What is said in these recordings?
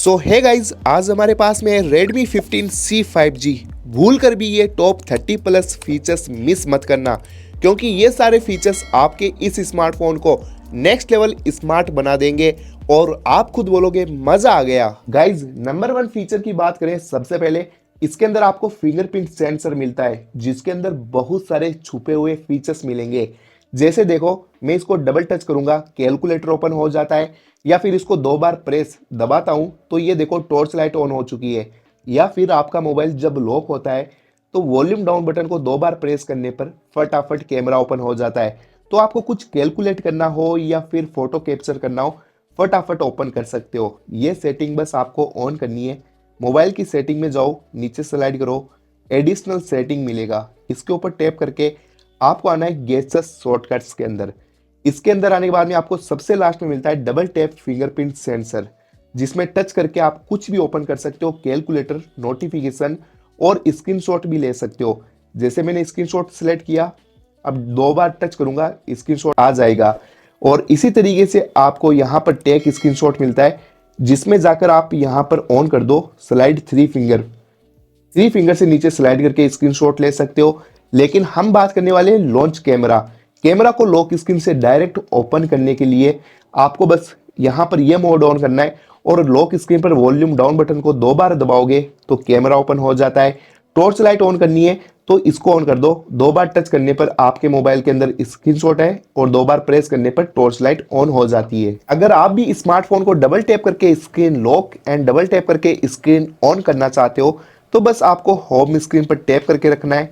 सो है गाइज, आज हमारे पास में है Redmi 15C 5G। भूल कर भी ये टॉप 30 प्लस फीचर्स मिस मत करना, क्योंकि ये सारे फीचर्स आपके इस स्मार्टफोन को नेक्स्ट लेवल स्मार्ट बना देंगे और आप खुद बोलोगे मजा आ गया। गाइज, नंबर 1 फीचर की बात करें, सबसे पहले इसके अंदर आपको फिंगरप्रिंट सेंसर मिलता है, जिसके अंदर बहुत सारे छुपे हुए फीचर्स मिलेंगे। जैसे देखो, मैं इसको डबल टच करूंगा, कैलकुलेटर ओपन हो जाता है, या फिर इसको 2 बार प्रेस दबाता हूं तो ये देखो टॉर्च लाइट ऑन हो चुकी है। या फिर आपका मोबाइल जब लॉक होता है तो वॉल्यूम डाउन बटन को 2 बार प्रेस करने पर फटाफट कैमरा ओपन हो जाता है। तो आपको कुछ कैलकुलेट करना हो या फिर फोटो कैप्चर करना हो, फटाफट ओपन कर सकते हो। ये सेटिंग बस आपको ऑन करनी है। मोबाइल की सेटिंग में जाओ, नीचे स्लाइड करो, एडिशनल सेटिंग मिलेगा, इसके ऊपर टैप करके आपको आना है गेस्चर्स शॉर्टकट्स के अंदर। इसके अंदर आने के बाद में आपको सबसे लास्ट में मिलता है डबल टैप फिंगरप्रिंट सेंसर, जिसमें टच करके आप कुछ भी ओपन कर सकते हो, कैलकुलेटर, नोटिफिकेशन और स्क्रीनशॉट भी ले सकते हो। जैसे मैंने स्क्रीनशॉट सिलेक्ट किया, अब 2 बार टच करूंगा, स्क्रीनशॉट आ जाएगा। और इसी तरीके से आपको यहाँ पर टेक स्क्रीनशॉट मिलता है, जिसमें जाकर आप यहाँ पर ऑन कर दो स्लाइड 3 फिंगर से नीचे स्लाइड करके स्क्रीनशॉट ले सकते हो। लेकिन हम बात करने वाले हैं लॉन्च कैमरा को लॉक स्क्रीन से डायरेक्ट ओपन करने के लिए आपको बस यहाँ पर यह मोड ऑन करना है और लॉक स्क्रीन पर वॉल्यूम डाउन बटन को 2 बार दबाओगे तो कैमरा ओपन हो जाता है। टॉर्च लाइट ऑन करनी है तो इसको ऑन कर दो, 2 बार टच करने पर आपके मोबाइल के अंदर स्क्रीनशॉट है और 2 बार प्रेस करने पर टॉर्च लाइट ऑन हो जाती है। अगर आप भी स्मार्टफोन को डबल टैप करके screen lock and double tap करके स्क्रीन ऑन करना चाहते हो तो बस आपको होम स्क्रीन पर टैप करके रखना है,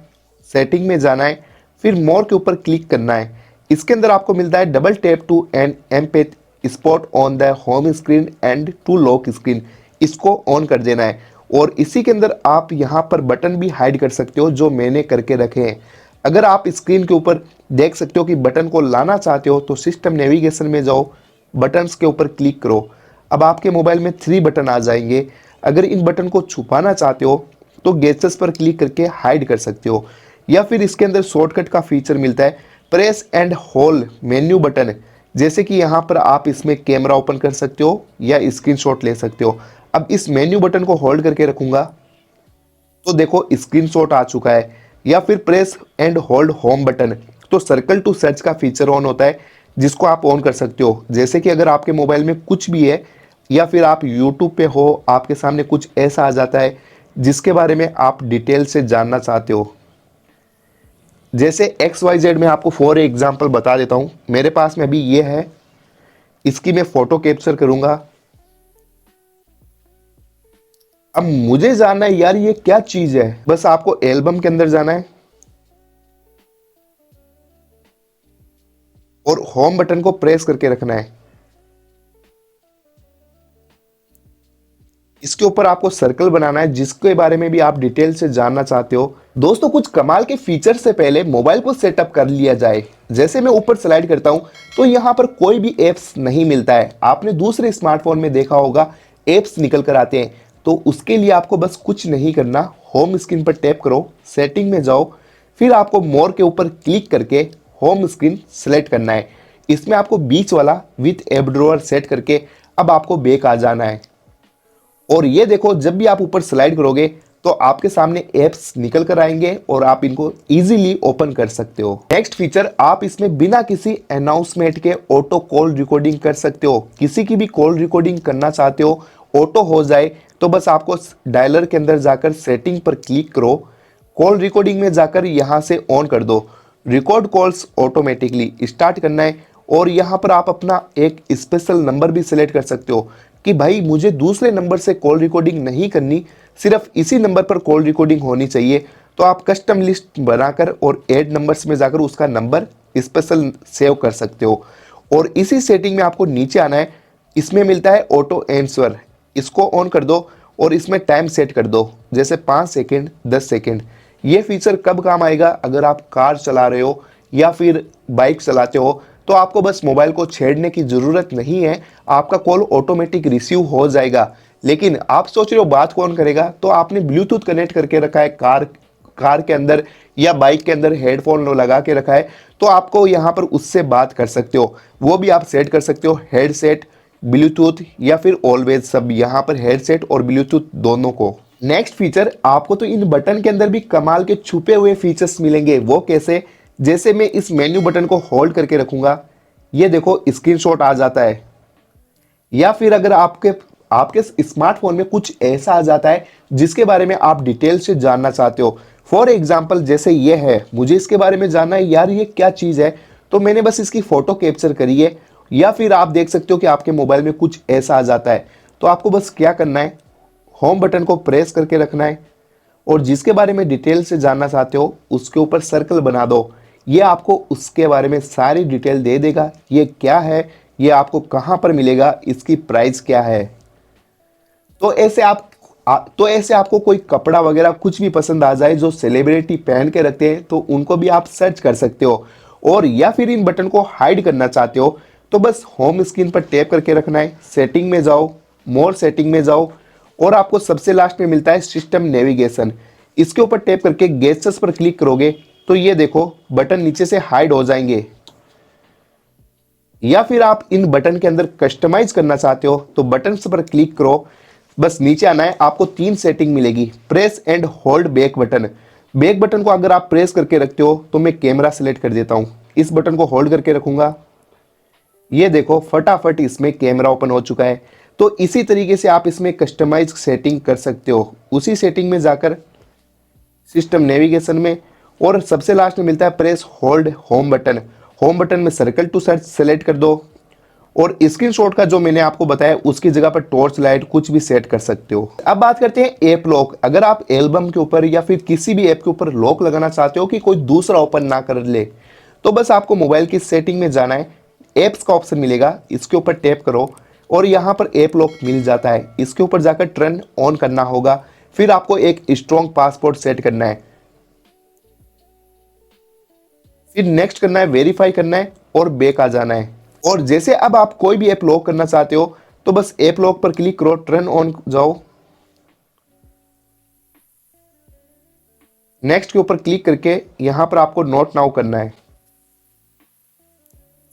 सेटिंग में जाना है, फिर मोर के ऊपर क्लिक करना है। इसके अंदर आपको मिलता है double tap to an empty spot on the home screen and to lock screen, इसको ऑन कर देना है। और इसी के अंदर आप यहाँ पर बटन भी हाइड कर सकते हो, जो मैंने करके रखे हैं। अगर आप स्क्रीन के ऊपर देख सकते हो कि बटन को लाना चाहते हो तो सिस्टम नेविगेशन में जाओ, बटन्स के ऊपर क्लिक करो। अब आपके मोबाइल में 3 बटन आ जाएंगे। अगर इन बटन को छुपाना चाहते हो तो गेजेट्स पर क्लिक करके हाइड कर सकते हो। या फिर इसके अंदर शॉर्टकट का फीचर मिलता है, press and hold menu button, जैसे कि यहाँ पर आप इसमें कैमरा ओपन कर सकते हो या स्क्रीनशॉट ले सकते हो। अब इस मेन्यू बटन को होल्ड करके रखूंगा तो देखो स्क्रीनशॉट आ चुका है। या फिर press and hold home button, तो सर्कल टू सर्च का फीचर ऑन होता है, जिसको आप ऑन कर सकते हो। जैसे कि अगर आपके मोबाइल में कुछ भी है या फिर आप यूट्यूब पे हो, आपके सामने कुछ ऐसा आ जाता है जिसके बारे में आप डिटेल से जानना चाहते हो। जैसे XYZ में आपको फॉर एग्जांपल बता देता हूं, मेरे पास में अभी ये है, इसकी मैं फोटो कैप्चर करूंगा। अब मुझे जानना है यार ये क्या चीज है, बस आपको एल्बम के अंदर जाना है और होम बटन को प्रेस करके रखना है। इसके ऊपर आपको सर्कल बनाना है, जिसके बारे में भी आप डिटेल से जानना चाहते हो। दोस्तों, कुछ कमाल के फीचर से पहले मोबाइल को सेटअप कर लिया जाए। जैसे मैं ऊपर स्लाइड करता हूं तो यहाँ पर कोई भी एप्स नहीं मिलता है। आपने दूसरे स्मार्टफोन में देखा होगा एप्स निकल कर आते हैं, तो उसके लिए आपको बस कुछ नहीं करना, होम स्क्रीन पर टैप करो, सेटिंग में जाओ, फिर आपको मोर के ऊपर क्लिक करके होम स्क्रीन सेलेक्ट करना है। इसमें आपको बीच वाला विथ ऐप ड्रॉअर सेट करके अब आपको बैक आ जाना है। और ये देखो, जब भी आप ऊपर स्लाइड करोगे तो आपके सामने एप्स निकल कर आएंगे और आप इनको इजीली ओपन कर सकते हो। नेक्स्ट फीचर, आप इसमें बिना किसी अनाउंसमेंट के ऑटो कॉल रिकॉर्डिंग कर सकते हो। किसी की भी कॉल रिकॉर्डिंग करना चाहते हो, ऑटो हो जाए, तो बस आपको डायलर के अंदर जाकर सेटिंग पर क्लिक करो, कॉल रिकॉर्डिंग में जाकर यहाँ से ऑन कर दो, रिकॉर्ड कॉल्स ऑटोमेटिकली स्टार्ट करना है। और यहाँ पर आप अपना एक स्पेशल नंबर भी सिलेक्ट कर सकते हो कि भाई मुझे दूसरे नंबर से कॉल रिकॉर्डिंग नहीं करनी, सिर्फ इसी नंबर पर कॉल रिकॉर्डिंग होनी चाहिए। तो आप कस्टम लिस्ट बनाकर और ऐड नंबर्स में जाकर उसका नंबर स्पेशल सेव कर सकते हो। और इसी सेटिंग में आपको नीचे आना है, इसमें मिलता है ऑटो आंसर, इसको ऑन कर दो और इसमें टाइम सेट कर दो, जैसे 5 सेकेंड, 10 सेकेंड। ये फीचर कब काम आएगा, अगर आप कार चला रहे हो या फिर बाइक चलाते हो तो आपको बस मोबाइल को छेड़ने की ज़रूरत नहीं है, आपका कॉल ऑटोमेटिक रिसीव हो जाएगा। लेकिन आप सोच रहे हो बात कौन करेगा, तो आपने ब्लूटूथ कनेक्ट करके रखा है कार के अंदर या बाइक के अंदर हेडफोन लगा के रखा है, तो आपको यहाँ पर उससे बात कर सकते हो। वो भी आप सेट कर सकते हो, हेडसेट ब्लूटूथ या फिर ऑलवेज सब, यहाँ पर हेडसेट और ब्लूटूथ दोनों को। नेक्स्ट फीचर, आपको तो इन बटन के अंदर भी कमाल के छुपे हुए फीचर्स मिलेंगे। वो कैसे? जैसे मैं इस मेन्यू बटन को होल्ड करके रखूंगा, ये देखो स्क्रीनशॉट आ जाता है। या फिर अगर आपके आपके स्मार्टफोन में कुछ ऐसा आ जाता है जिसके बारे में आप डिटेल से जानना चाहते हो। फॉर एग्जाम्पल जैसे ये है, मुझे इसके बारे में जानना है यार ये क्या चीज़ है, तो मैंने बस इसकी फ़ोटो कैप्चर करी है। या फिर आप देख सकते हो कि आपके मोबाइल में कुछ ऐसा आ जाता है, तो आपको बस क्या करना है, होम बटन को प्रेस करके रखना है और जिसके बारे में डिटेल से जानना चाहते हो उसके ऊपर सर्कल बना दो। ये आपको उसके बारे में सारी डिटेल दे देगा, ये क्या है, ये आपको कहाँ पर मिलेगा, इसकी प्राइस क्या है। तो ऐसे आपको कोई कपड़ा वगैरह कुछ भी पसंद आ जाए जो सेलिब्रिटी पहन के रखते हैं, तो उनको भी आप सर्च कर सकते हो। और या फिर इन बटन को हाइड करना चाहते हो तो बस होम स्क्रीन पर टैप करके रखना है, सेटिंग में जाओ, मोर सेटिंग में जाओ और आपको सबसे लास्ट में मिलता है सिस्टम नेविगेशन। इसके ऊपर टैप करके गेस्चर्स पर क्लिक करोगे तो ये देखो बटन नीचे से हाइड हो जाएंगे। या फिर आप इन बटन के अंदर कस्टमाइज करना चाहते हो तो बटन पर क्लिक करो, बस नीचे आना है, आपको 3 सेटिंग मिलेगी। Press and hold back button. Back button को अगर आप प्रेस करके रखते हो तो मैं कैमरा सेलेक्ट कर देता हूं, इस बटन को होल्ड करके रखूंगा, ये देखो फटाफट इसमें कैमरा ओपन हो चुका है। तो इसी तरीके से आप इसमें कस्टमाइज सेटिंग कर सकते हो, उसी सेटिंग में जाकर सिस्टम नेविगेशन में। और सबसे लास्ट में मिलता है press hold home button. Home button में सर्कल टू सर्च सेलेक्ट कर दो और स्क्रीनशॉट का जो मैंने आपको बताया उसकी जगह पर टॉर्च लाइट कुछ भी सेट कर सकते हो। अब बात करते हैं ऐप लॉक। अगर आप एल्बम के ऊपर या फिर किसी भी ऐप के ऊपर लॉक लगाना चाहते हो कि कोई दूसरा ओपन ना कर ले, तो बस आपको मोबाइल की सेटिंग में जाना है, एप्स का ऑप्शन मिलेगा, इसके ऊपर टैप करो और यहाँ पर ऐप लॉक मिल जाता है। इसके ऊपर जाकर टर्न ऑन करना होगा, फिर आपको एक स्ट्रॉन्ग पासवर्ड सेट करना है, फिर नेक्स्ट करना है, वेरीफाई करना है और बैक आ जाना है। और जैसे अब आप कोई भी ऐप लॉक करना चाहते हो तो बस ऐप लॉक पर क्लिक करो, टर्न ऑन जाओ, नेक्स्ट के ऊपर क्लिक करके यहां पर आपको नोट नाउ करना है,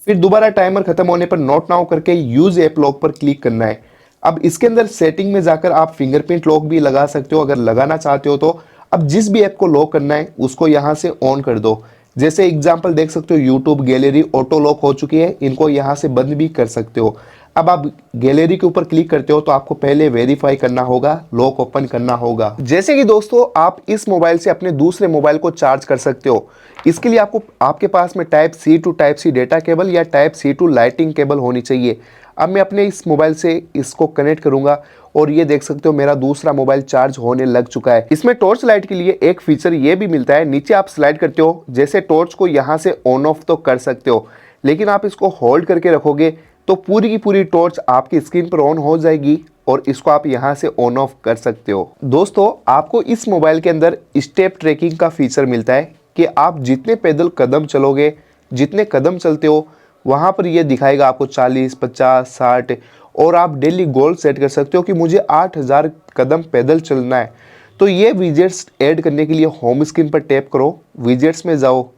फिर दोबारा टाइमर खत्म होने पर नोट नाउ करके यूज ऐप लॉक पर क्लिक करना है। अब इसके अंदर सेटिंग में जाकर आप फिंगरप्रिंट लॉक भी लगा सकते हो अगर लगाना चाहते हो तो। अब जिस भी ऐप को लॉक करना है उसको यहां से ऑन कर दो। जैसे एग्जांपल देख सकते हो, यूट्यूब गैलरी ऑटो लॉक हो चुकी है, इनको यहां से बंद भी कर सकते हो। अब आप गैलरी के ऊपर क्लिक करते हो तो आपको पहले वेरीफाई करना होगा, लॉक ओपन करना होगा। जैसे कि दोस्तों आप इस मोबाइल से अपने दूसरे मोबाइल को चार्ज कर सकते हो। इसके लिए आपको आपके पास में type C to type C data cable या type C to Lightning cable होनी चाहिए। अब मैं अपने इस मोबाइल से इसको कनेक्ट करूंगा और ये देख सकते हो मेरा दूसरा मोबाइल चार्ज होने लग चुका है। इसमें टॉर्च लाइट के लिए एक फीचर ये भी मिलता है, नीचे आप स्लाइड करते हो, जैसे टॉर्च को यहाँ से ऑन ऑफ तो कर सकते हो, लेकिन आप इसको होल्ड करके रखोगे तो पूरी की पूरी टॉर्च आपकी स्क्रीन पर ऑन हो जाएगी और इसको आप यहाँ से ऑन ऑफ कर सकते हो। दोस्तों आपको इस मोबाइल के अंदर स्टेप ट्रैकिंग का फीचर मिलता है कि आप जितने पैदल कदम चलोगे, जितने कदम चलते हो, वहाँ पर ये दिखाएगा आपको 40, 50, 60 और आप डेली गोल सेट कर सकते हो कि मुझे 8000 कदम पैदल चलना है। तो ये विजेट्स ऐड करने के लिए होम स्क्रीन पर टैप करो, विजेट्स में जाओ,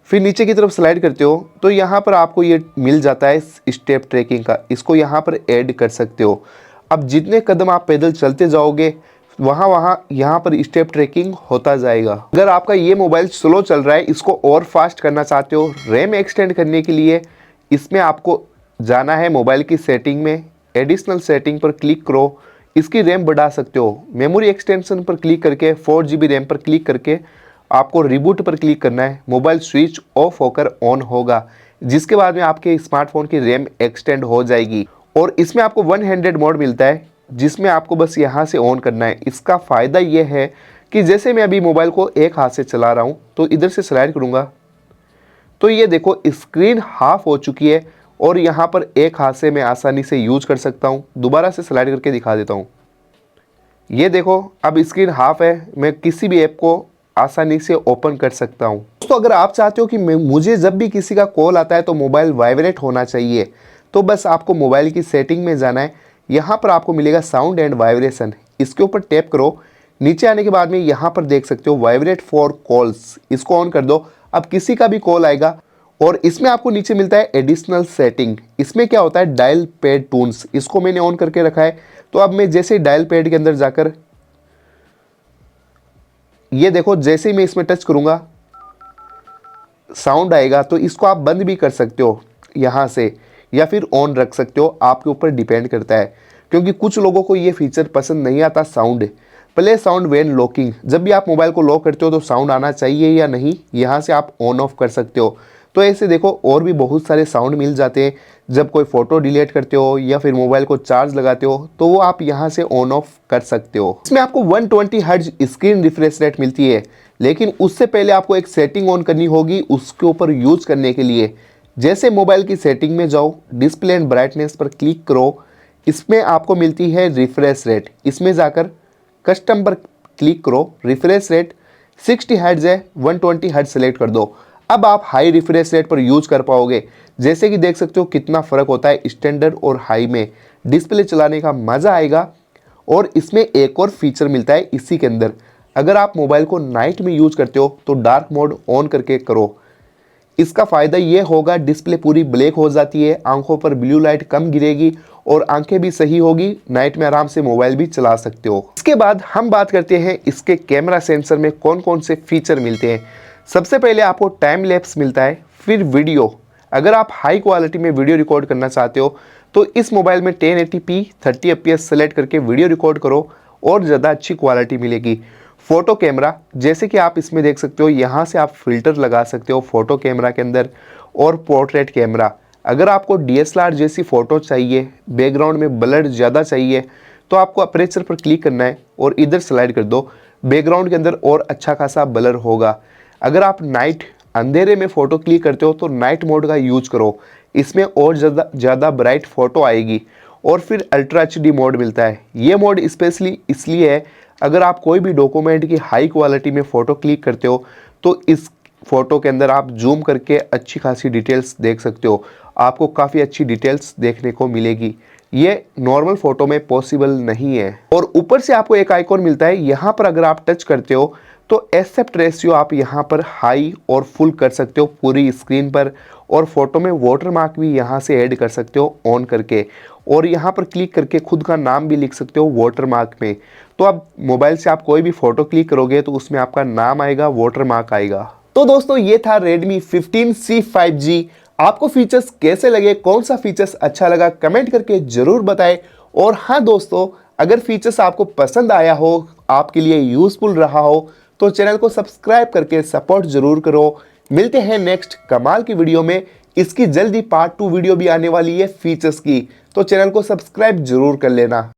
फिर नीचे की तरफ स्लाइड करते हो तो यहाँ पर आपको ये मिल जाता है स्टेप ट्रैकिंग का, इसको यहाँ पर ऐड कर सकते हो। अब जितने कदम आप पैदल चलते जाओगे वहाँ यहाँ पर स्टेप ट्रैकिंग होता जाएगा। अगर आपका ये मोबाइल स्लो चल रहा है, इसको और फास्ट करना चाहते हो, रैम एक्सटेंड करने के लिए इसमें आपको जाना है मोबाइल की सेटिंग में, एडिशनल सेटिंग पर क्लिक करो, इसकी रैम बढ़ा सकते हो। मेमोरी एक्सटेंशन पर क्लिक करके 4 GB रैम पर क्लिक करके आपको रिबूट पर क्लिक करना है, मोबाइल स्विच ऑफ होकर ऑन होगा, जिसके बाद में आपके स्मार्टफोन की रैम एक्सटेंड हो जाएगी। और इसमें आपको 1 हैंडेड मोड मिलता है जिसमें आपको बस यहाँ से ऑन करना है। इसका फ़ायदा ये है कि जैसे मैं अभी मोबाइल को एक हाथ से चला रहा हूँ तो इधर से स्लाइड करूँगा तो ये देखो स्क्रीन हाफ हो चुकी है और यहाँ पर एक हाथ से मैं आसानी से यूज कर सकता हूँ। दोबारा से स्लाइड करके दिखा देता हूँ, ये देखो अब स्क्रीन हाफ है, मैं किसी भी ऐप को आसानी से ओपन कर सकता हूँ। दोस्तों अगर आप चाहते हो कि मुझे जब भी किसी का कॉल आता है तो मोबाइल वाइब्रेट होना चाहिए, तो बस आपको मोबाइल की सेटिंग में जाना है, यहाँ पर आपको मिलेगा साउंड एंड वाइब्रेशन, इसके ऊपर टैप करो। नीचे आने के बाद में यहाँ पर देख सकते हो वाइब्रेट फॉर कॉल्स, इसको ऑन कर दो। अब किसी का भी कॉल आएगा और इसमें आपको नीचे मिलता है एडिशनल सेटिंग। इसमें क्या होता है, डायल पैड टून्स, इसको मैंने ऑन करके रखा है। तो अब मैं जैसे डायल पैड के अंदर जाकर ये देखो, जैसे ही मैं इसमें टच करूंगा साउंड आएगा। तो इसको आप बंद भी कर सकते हो यहाँ से, या फिर ऑन रख सकते हो, आपके ऊपर डिपेंड करता है। क्योंकि कुछ लोगों को ये फीचर पसंद नहीं आता, sound play sound when locking. जब भी आप मोबाइल को लॉक करते हो तो साउंड आना चाहिए या नहीं, यहाँ से आप ऑन ऑफ कर सकते हो। तो ऐसे देखो और भी बहुत सारे साउंड मिल जाते हैं। जब कोई फ़ोटो डिलीट करते हो या फिर मोबाइल को चार्ज लगाते हो तो वो आप यहाँ से ऑन ऑफ कर सकते हो। इसमें आपको 120 हर्ट्ज स्क्रीन रिफ्रेश रेट मिलती है, लेकिन उससे पहले आपको एक सेटिंग ऑन करनी होगी उसके ऊपर यूज करने के लिए। जैसे मोबाइल की सेटिंग में जाओ, डिस्प्ले एंड ब्राइटनेस पर क्लिक करो, इसमें आपको मिलती है रिफ्रेश रेट। इसमें जाकर कस्टम पर क्लिक करो, रिफ्रेश रेट 60 हर्ट्ज है, 120 हर्ट्ज सेलेक्ट कर दो। अब आप हाई रिफ्रेश रेट पर यूज कर पाओगे। जैसे कि देख सकते हो कितना फ़र्क होता है स्टैंडर्ड और हाई में, डिस्प्ले चलाने का मज़ा आएगा। और इसमें एक और फीचर मिलता है इसी के अंदर, अगर आप मोबाइल को नाइट में यूज करते हो तो डार्क मोड ऑन करके करो। इसका फ़ायदा ये होगा, डिस्प्ले पूरी ब्लैक हो जाती है, आंखों पर ब्लू लाइट कम गिरेगी और आंखें भी सही होगी, नाइट में आराम से मोबाइल भी चला सकते हो। इसके बाद हम बात करते हैं इसके कैमरा सेंसर में कौन कौन से फीचर मिलते हैं। सबसे पहले आपको टाइम लैप्स मिलता है, फिर वीडियो। अगर आप हाई क्वालिटी में वीडियो रिकॉर्ड करना चाहते हो तो इस मोबाइल में 1080p 30 fps सेलेक्ट करके वीडियो रिकॉर्ड करो और ज़्यादा अच्छी क्वालिटी मिलेगी। फ़ोटो कैमरा, जैसे कि आप इसमें देख सकते हो, यहाँ से आप फिल्टर लगा सकते हो फ़ोटो कैमरा के अंदर। और पोर्ट्रेट कैमरा, अगर आपको DSLR जैसी फ़ोटो चाहिए, बैकग्राउंड में ब्लर ज़्यादा चाहिए, तो आपको अपर्चर पर क्लिक करना है और इधर स्लाइड कर दो, बैकग्राउंड के अंदर और अच्छा खासा ब्लर होगा। अगर आप नाइट अंधेरे में फ़ोटो क्लिक करते हो तो नाइट मोड का यूज करो, इसमें और ज़्यादा ब्राइट फ़ोटो आएगी। और फिर अल्ट्रा HD मोड मिलता है। ये मोड स्पेशली इसलिए है, अगर आप कोई भी डॉक्यूमेंट की हाई क्वालिटी में फ़ोटो क्लिक करते हो तो इस फ़ोटो के अंदर आप जूम करके अच्छी खासी डिटेल्स देख सकते हो, आपको काफ़ी अच्छी डिटेल्स देखने को मिलेगी। ये नॉर्मल फ़ोटो में पॉसिबल नहीं है। और ऊपर से आपको एक आइकॉन मिलता है, यहाँ पर अगर आप टच करते हो तो एस्पेक्ट रेशियो आप यहाँ पर हाई और फुल कर सकते हो पूरी स्क्रीन पर। और फोटो में वाटरमार्क भी यहाँ से ऐड कर सकते हो ऑन करके, और यहाँ पर क्लिक करके खुद का नाम भी लिख सकते हो वाटरमार्क में। तो अब मोबाइल से आप कोई भी फ़ोटो क्लिक करोगे तो उसमें आपका नाम आएगा, वाटरमार्क आएगा। तो दोस्तों ये था Redmi 15C 5G। आपको फीचर्स कैसे लगे, कौन सा फीचर्स अच्छा लगा, कमेंट करके ज़रूर बताएं। और हाँ दोस्तों, अगर फीचर्स आपको पसंद आया हो, आपके लिए यूज़फुल रहा हो, तो चैनल को सब्सक्राइब करके सपोर्ट जरूर करो। मिलते हैं नेक्स्ट कमाल की वीडियो में। इसकी जल्दी पार्ट 2 वीडियो भी आने वाली है फीचर्स की, तो चैनल को सब्सक्राइब जरूर कर लेना।